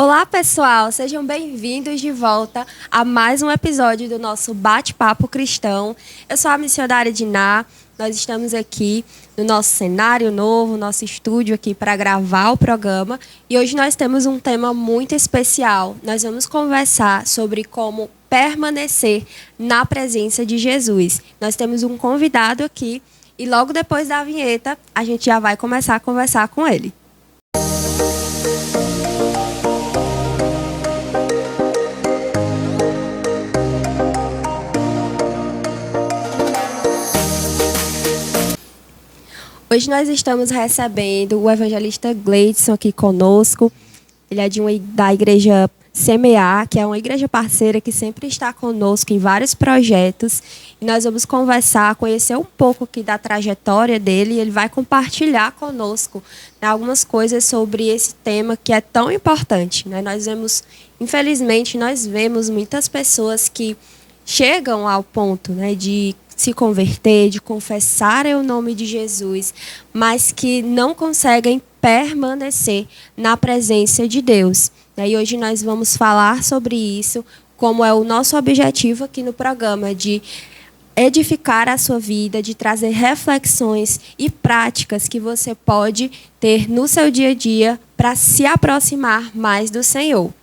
Olá, pessoal! Sejam bem-vindos de volta a mais um episódio do nosso Bate-Papo Cristão. Eu sou a missionária Diná. Nós estamos aqui no nosso cenário novo, nosso estúdio aqui para gravar o programa. E hoje nós temos um tema muito especial. Nós vamos conversar sobre como permanecer na presença de Jesus. Nós temos um convidado aqui e logo depois da vinheta a gente já vai começar a conversar com ele. Hoje nós estamos recebendo o evangelista Gleidson aqui conosco. Ele é da igreja Semear, que é uma igreja parceira que sempre está conosco em vários projetos. E nós vamos conversar, conhecer um pouco aqui da trajetória dele. E ele vai compartilhar conosco, né, algumas coisas sobre esse tema que é tão importante, né? Infelizmente, nós vemos muitas pessoas que chegam ao ponto, né, de se converter, de confessar o nome de Jesus, mas que não conseguem permanecer na presença de Deus. E hoje nós vamos falar sobre isso, como é o nosso objetivo aqui no programa, de edificar a sua vida, de trazer reflexões e práticas que você pode ter no seu dia a dia para se aproximar mais do Senhor.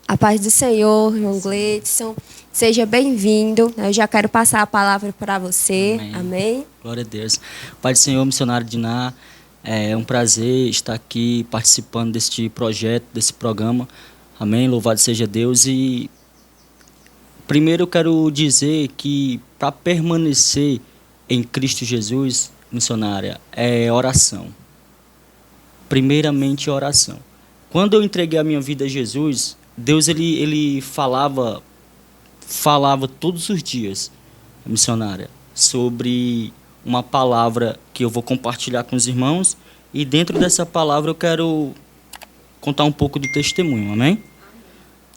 A paz do Senhor, irmão Gleidson. Seja bem-vindo. Eu já quero passar a palavra para você. Amém. Glória a Deus. Pai do Senhor, missionário Diná, é um prazer estar aqui participando deste projeto, desse programa. Amém. Louvado seja Deus. E primeiro eu quero dizer que para permanecer em Cristo Jesus, missionária, é oração. Primeiramente, oração. Quando eu entreguei a minha vida a Jesus, Deus ele falava todos os dias, missionária, sobre uma palavra que eu vou compartilhar com os irmãos, e dentro dessa palavra eu quero contar um pouco do testemunho, amém?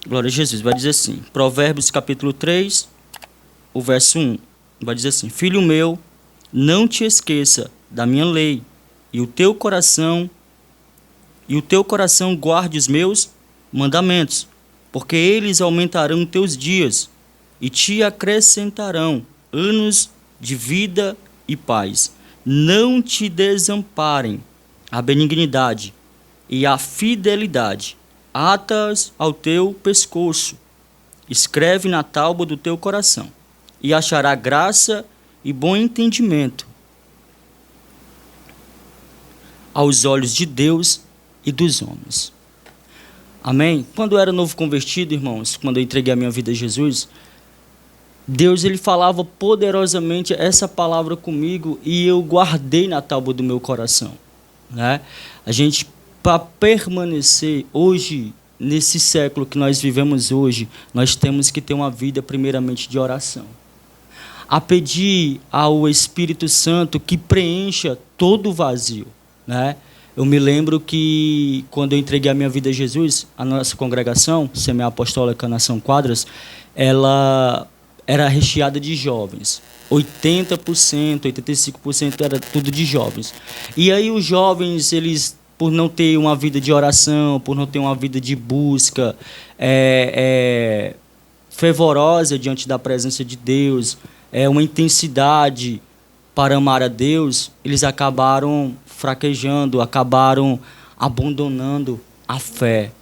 Glória a Jesus. Vai dizer assim, Provérbios capítulo 3, o verso 1, vai dizer assim: Filho meu, não te esqueça da minha lei, e o teu coração guarde os meus mandamentos, porque eles aumentarão teus dias e te acrescentarão anos de vida e paz. Não te desamparem a benignidade e a fidelidade. Ata-as ao teu pescoço. Escreve na tábua do teu coração, e achará graça e bom entendimento aos olhos de Deus e dos homens. Amém? Quando eu era novo convertido, irmãos, quando eu entreguei a minha vida a Jesus, Deus ele falava poderosamente essa palavra comigo e eu guardei na tábua do meu coração, né? A gente, para permanecer hoje, nesse século que nós vivemos hoje, nós temos que ter uma vida primeiramente de oração. A pedir ao Espírito Santo que preencha todo o vazio, né? Eu me lembro que quando eu entreguei a minha vida a Jesus, a nossa congregação, Semear Apostólica Nação Quadras, ela era recheada de jovens. 80%, 85% era tudo de jovens. E aí os jovens, eles, por não ter uma vida de oração, por não ter uma vida de busca fervorosa diante da presença de Deus, uma intensidade para amar a Deus, eles acabaram fraquejando, acabaram abandonando a fé.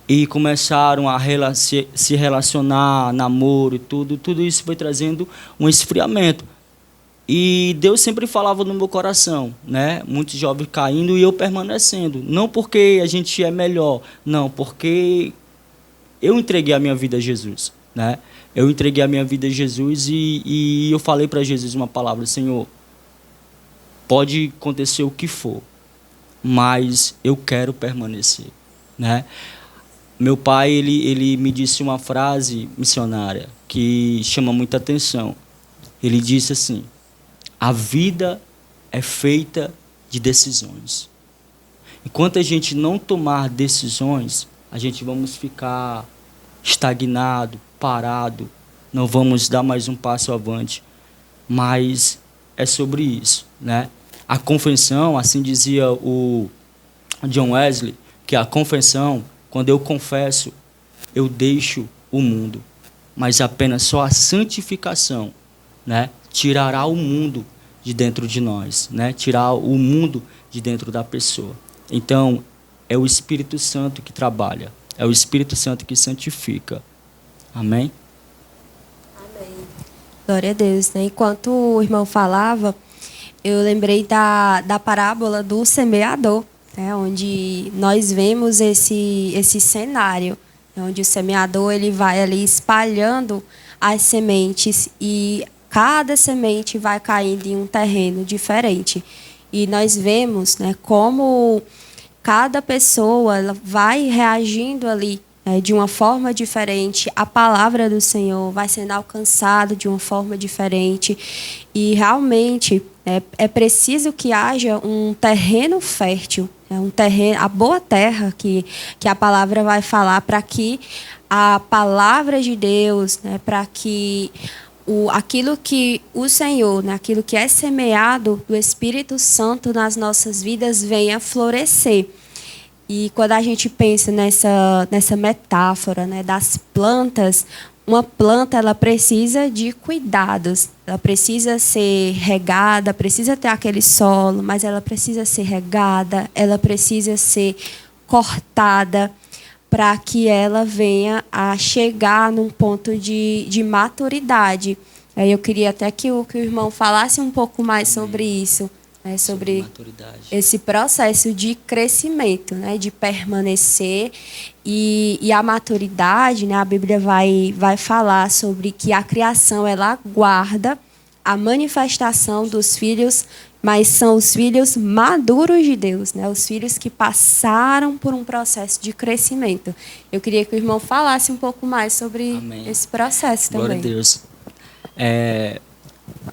E começaram a se relacionar, namoro e tudo isso foi trazendo um esfriamento. E Deus sempre falava no meu coração, né? Muitos jovens caindo e eu permanecendo. Não porque a gente é melhor, não, porque eu entreguei a minha vida a Jesus, né? Eu entreguei a minha vida a Jesus e eu falei para Jesus uma palavra: Senhor, pode acontecer o que for, mas eu quero permanecer, né? Meu pai, ele me disse uma frase missionária que chama muita atenção. Ele disse assim: a vida é feita de decisões. Enquanto a gente não tomar decisões, a gente vamos ficar estagnado, parado, não vamos dar mais um passo avante. Mas é sobre isso, né? A confissão, assim dizia o John Wesley, que a confissão, Quando eu confesso, eu deixo o mundo, mas apenas só a santificação, né, tirará o mundo de dentro de nós, né, tirar o mundo de dentro da pessoa. Então, é o Espírito Santo que trabalha, é o Espírito Santo que santifica. Amém? Amém. Glória a Deus, né? Enquanto o irmão falava, eu lembrei da parábola do semeador, né? Onde nós vemos esse cenário, onde o semeador ele vai ali espalhando as sementes e cada semente vai caindo em um terreno diferente. E nós vemos, né, como cada pessoa ela vai reagindo ali, né, de uma forma diferente. A palavra do Senhor vai sendo alcançada de uma forma diferente. E realmente é preciso que haja um terreno fértil, um terreno, a boa terra que a palavra vai falar, para que a palavra de Deus, né, para que aquilo que o Senhor, né, aquilo que é semeado do Espírito Santo nas nossas vidas venha florescer. E quando a gente pensa nessa metáfora, né, das plantas, uma planta ela precisa de cuidados, ela precisa ser regada, precisa ter aquele solo, mas ela precisa ser regada, ela precisa ser cortada para que ela venha a chegar num ponto de maturidade. Aí eu queria até que o irmão falasse um pouco mais sobre isso, né, sobre esse processo de crescimento, né, de permanecer. E a maturidade, né, a Bíblia vai falar sobre que a criação ela aguarda a manifestação dos filhos, mas são os filhos maduros de Deus, né? Os filhos que passaram por um processo de crescimento. Eu queria que o irmão falasse um pouco mais sobre Amém. Esse processo também. Glória a Deus.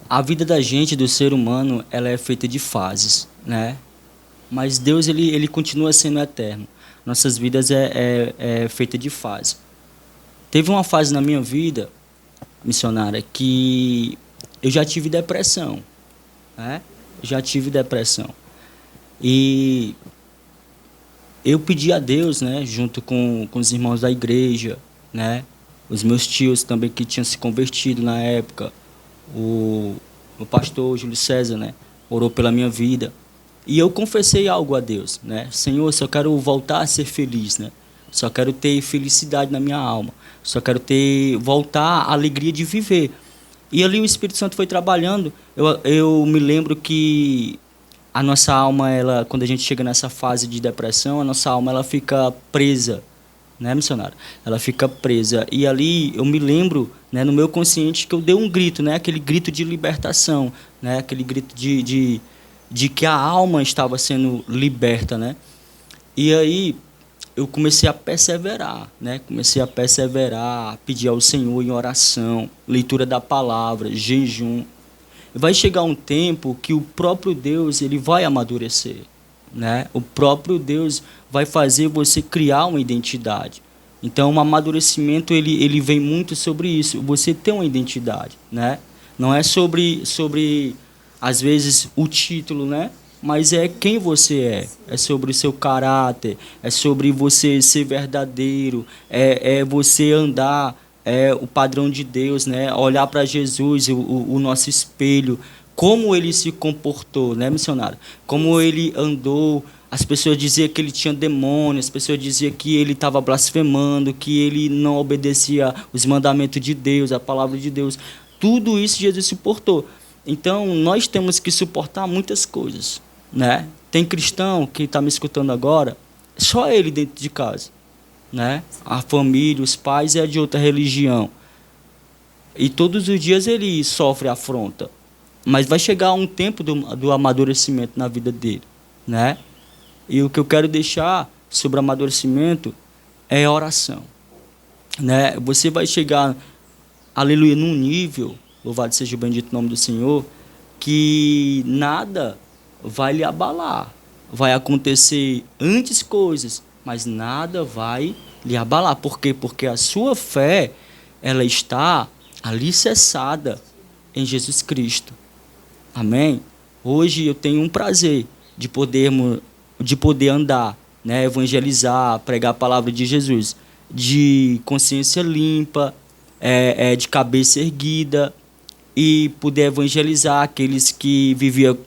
A vida da gente, do ser humano, ela é feita de fases, né? Mas Deus ele continua sendo eterno. Nossas vidas é feita de fase. Teve uma fase na minha vida, missionária, que eu já tive depressão, né? Já tive depressão. E eu pedi a Deus, né, junto com os irmãos da igreja, né, os meus tios também que tinham se convertido na época, o pastor Júlio César, né, orou pela minha vida. E eu confessei algo a Deus, né? Senhor, só quero voltar a ser feliz, né? Só quero ter felicidade na minha alma. Só quero voltar a alegria de viver. E ali o Espírito Santo foi trabalhando. Eu me lembro que a nossa alma, quando a gente chega nessa fase de depressão, a nossa alma ela fica presa, né, missionário? Ela fica presa. E ali eu me lembro, né, no meu consciente que eu dei um grito, né, aquele grito de libertação, né, aquele grito de que a alma estava sendo liberta, né? E aí eu comecei a perseverar, né? Comecei a perseverar, a pedir ao Senhor em oração, leitura da palavra, jejum. Vai chegar um tempo que o próprio Deus ele vai amadurecer, né? O próprio Deus vai fazer você criar uma identidade. Então, o amadurecimento ele vem muito sobre isso. Você tem uma identidade, né? Não é sobre às vezes o título, né? Mas é quem você é sobre o seu caráter, é sobre você ser verdadeiro, é você andar o padrão de Deus, né? Olhar para Jesus, o nosso espelho, como ele se comportou, né, missionário? Como ele andou. As pessoas diziam que ele tinha demônios, as pessoas diziam que ele estava blasfemando, que ele não obedecia os mandamentos de Deus, a palavra de Deus. Tudo isso Jesus suportou. Então, nós temos que suportar muitas coisas, né? Tem cristão que está me escutando agora, só ele dentro de casa, né? A família, os pais é de outra religião. E todos os dias ele sofre afronta. Mas vai chegar um tempo do amadurecimento na vida dele, né? E o que eu quero deixar sobre amadurecimento é a oração, né? Você vai chegar, aleluia, num nível, louvado seja o bendito nome do Senhor, que nada vai lhe abalar. Vai acontecer antes coisas, mas nada vai lhe abalar. Por quê? Porque a sua fé, ela está alicerçada em Jesus Cristo. Amém? Hoje eu tenho um prazer de poder andar né? Evangelizar, pregar a palavra de Jesus, de consciência limpa, de cabeça erguida, e poder evangelizar aqueles que viviam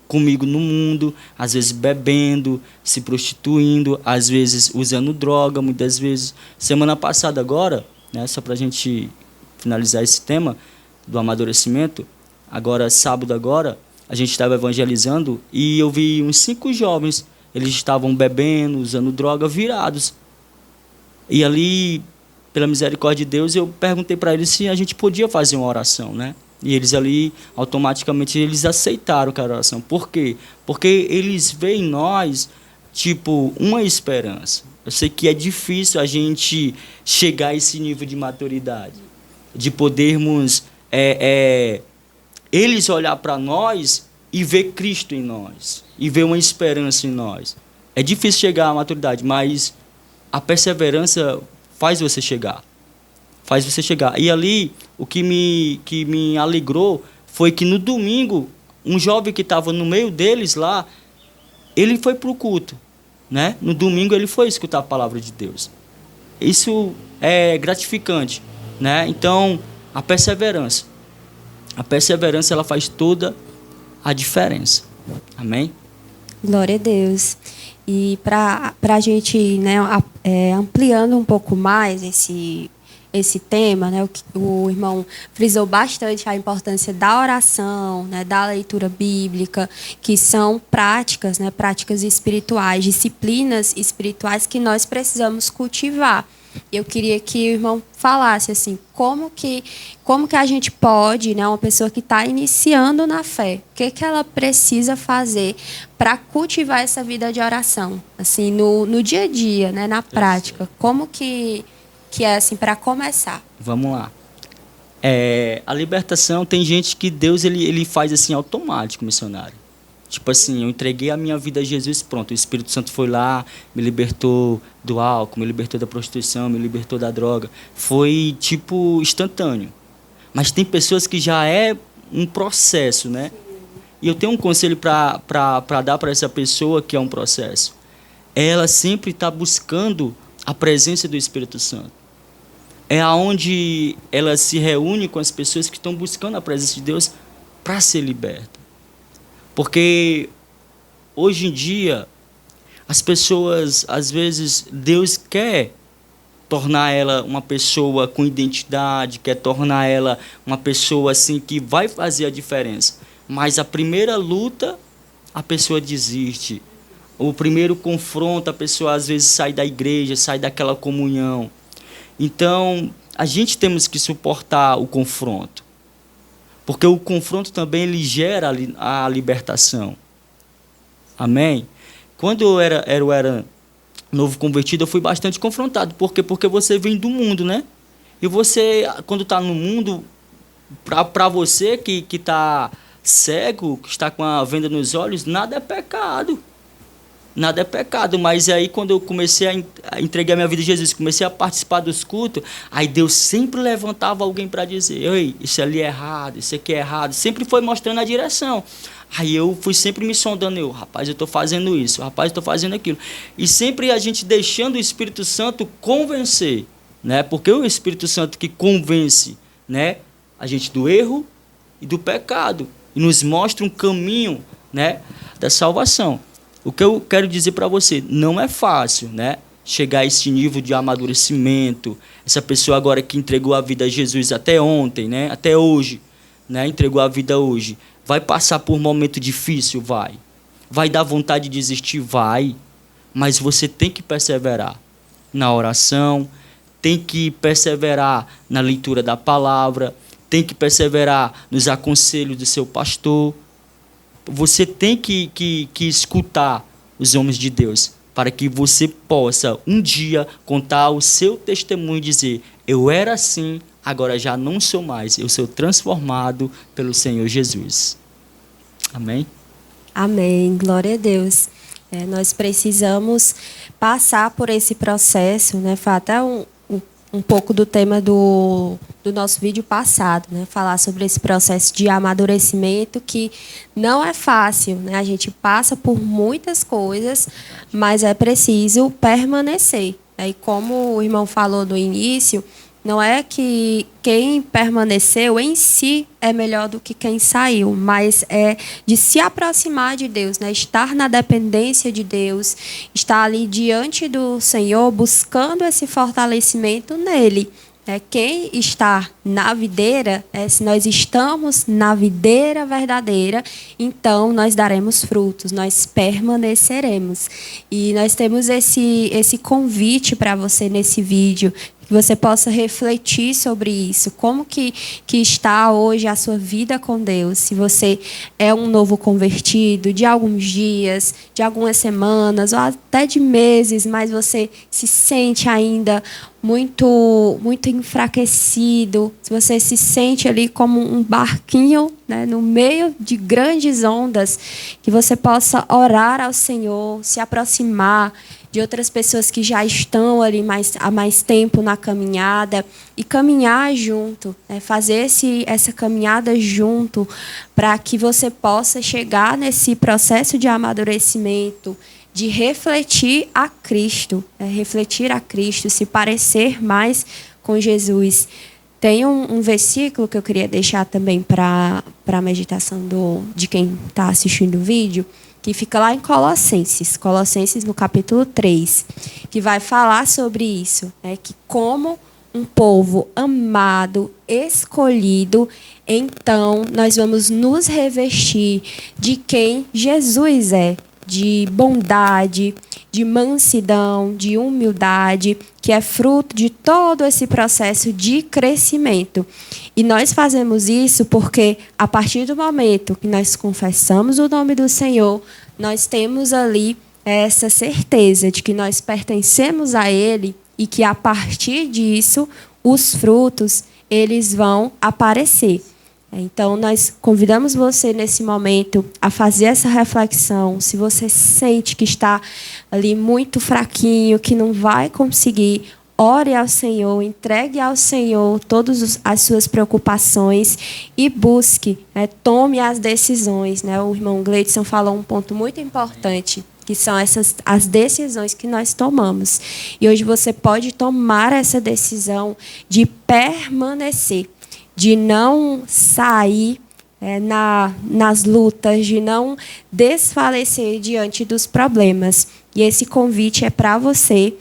comigo no mundo, às vezes bebendo, se prostituindo, às vezes usando droga, muitas vezes. Semana passada agora, né, só para a gente finalizar esse tema do amadurecimento, agora, sábado agora, a gente estava evangelizando e eu vi uns 5 jovens, eles estavam bebendo, usando droga, virados. E ali, pela misericórdia de Deus, eu perguntei para eles se a gente podia fazer uma oração, né? E eles ali, automaticamente, eles aceitaram a oração. Por quê? Porque eles veem em nós, tipo, uma esperança. Eu sei que é difícil a gente chegar a esse nível de maturidade, de podermos eles olhar para nós e ver Cristo em nós, e ver uma esperança em nós. É difícil chegar à maturidade, mas a perseverança faz você chegar. Faz você chegar. E ali, o que me alegrou foi que no domingo, um jovem que estava no meio deles lá, ele foi para o culto, né? No domingo ele foi escutar a palavra de Deus. Isso é gratificante, né? Então, a perseverança ela faz toda a diferença. Amém? Glória a Deus. E para a gente, né, ampliando um pouco mais esse tema, né, o irmão frisou bastante a importância da oração, né, da leitura bíblica, que são práticas, né, práticas espirituais, disciplinas espirituais que nós precisamos cultivar. Eu queria que o irmão falasse assim, como que a gente pode, né, uma pessoa que está iniciando na fé, o que ela precisa fazer para cultivar essa vida de oração, assim, no dia a dia, né, na prática, como que é assim para começar? Vamos lá. A libertação, tem gente que Deus ele faz assim automático, missionário. Tipo assim, eu entreguei a minha vida a Jesus, pronto, o Espírito Santo foi lá, me libertou do álcool, me libertou da prostituição, me libertou da droga. Foi, tipo, instantâneo. Mas tem pessoas que já é um processo, né? E eu tenho um conselho para dar para essa pessoa que é um processo. Ela sempre está buscando a presença do Espírito Santo. É aonde ela se reúne com as pessoas que estão buscando a presença de Deus para ser liberta. Porque hoje em dia, as pessoas, às vezes, Deus quer tornar ela uma pessoa com identidade, quer tornar ela uma pessoa assim que vai fazer a diferença. Mas a primeira luta, a pessoa desiste. O primeiro confronto, a pessoa às vezes sai da igreja, sai daquela comunhão. Então, a gente temos que suportar o confronto. Porque o confronto também ele gera a libertação. Amém? Quando eu era novo convertido, eu fui bastante confrontado. Por quê? Porque você vem do mundo, né? E você, quando está no mundo, para você que está cego, que está com a venda nos olhos, nada é pecado. Nada é pecado, mas aí quando eu comecei a entregar minha vida a Jesus, comecei a participar dos cultos, aí Deus sempre levantava alguém para dizer, ei, isso ali é errado, isso aqui é errado, sempre foi mostrando a direção. Aí eu fui sempre me sondando, rapaz, eu estou fazendo isso, rapaz, eu estou fazendo aquilo. E sempre a gente deixando o Espírito Santo convencer, né? Porque é o Espírito Santo que convence, né, a gente do erro e do pecado, e nos mostra um caminho, né, da salvação. O que eu quero dizer para você, não é fácil, né, chegar a esse nível de amadurecimento. Essa pessoa agora que entregou a vida a Jesus até ontem, né, até hoje, né, entregou a vida hoje, vai passar por um momento difícil? Vai. Vai dar vontade de desistir? Vai. Mas você tem que perseverar na oração, tem que perseverar na leitura da palavra, tem que perseverar nos aconselhos do seu pastor. Você tem que escutar os homens de Deus para que você possa um dia contar o seu testemunho e dizer, eu era assim, agora já não sou mais, eu sou transformado pelo Senhor Jesus. Amém? Amém, glória a Deus. Nós precisamos passar por esse processo, né? Foi até um pouco do tema do nosso vídeo passado, né? Falar sobre esse processo de amadurecimento que não é fácil, né? A gente passa por muitas coisas, mas é preciso permanecer. E como o irmão falou no início, não é que quem permaneceu em si é melhor do que quem saiu, mas é de se aproximar de Deus, né? Estar na dependência de Deus, estar ali diante do Senhor, buscando esse fortalecimento nele. Quem está na videira, se nós estamos na videira verdadeira, então nós daremos frutos, nós permaneceremos. E nós temos esse convite para você nesse vídeo, que você possa refletir sobre isso. Como que está hoje a sua vida com Deus? Se você é um novo convertido, de alguns dias, de algumas semanas, ou até de meses, mas você se sente ainda muito enfraquecido, se você se sente ali como um barquinho, né, no meio de grandes ondas, que você possa orar ao Senhor, se aproximar de outras pessoas que já estão ali há mais tempo na caminhada e caminhar junto, né, fazer essa caminhada junto, para que você possa chegar nesse processo de amadurecimento, de refletir a Cristo, se parecer mais com Jesus. Tem um versículo que eu queria deixar também para a meditação de quem está assistindo o vídeo, que fica lá em Colossenses no capítulo 3, que vai falar sobre isso, né? Que como um povo amado, escolhido, então nós vamos nos revestir de quem Jesus é, de bondade, de mansidão, de humildade, que é fruto de todo esse processo de crescimento. E nós fazemos isso porque, a partir do momento que nós confessamos o nome do Senhor, nós temos ali essa certeza de que nós pertencemos a Ele e que, a partir disso, os frutos eles vão aparecer. Então, nós convidamos você, nesse momento, a fazer essa reflexão. Se você sente que está ali muito fraquinho, que não vai conseguir, ore ao Senhor, entregue ao Senhor todas as suas preocupações e busque, né, tome as decisões. Né? O irmão Gleidson falou um ponto muito importante, que são as decisões que nós tomamos. E hoje você pode tomar essa decisão de permanecer, de não sair nas lutas, de não desfalecer diante dos problemas. E esse convite é para você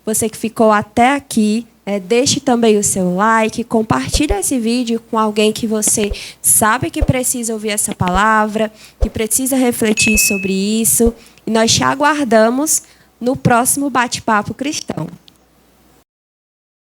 que ficou até aqui. Deixe também o seu like, compartilhe esse vídeo com alguém que você sabe que precisa ouvir essa palavra, que precisa refletir sobre isso. E nós te aguardamos no próximo Bate-Papo Cristão.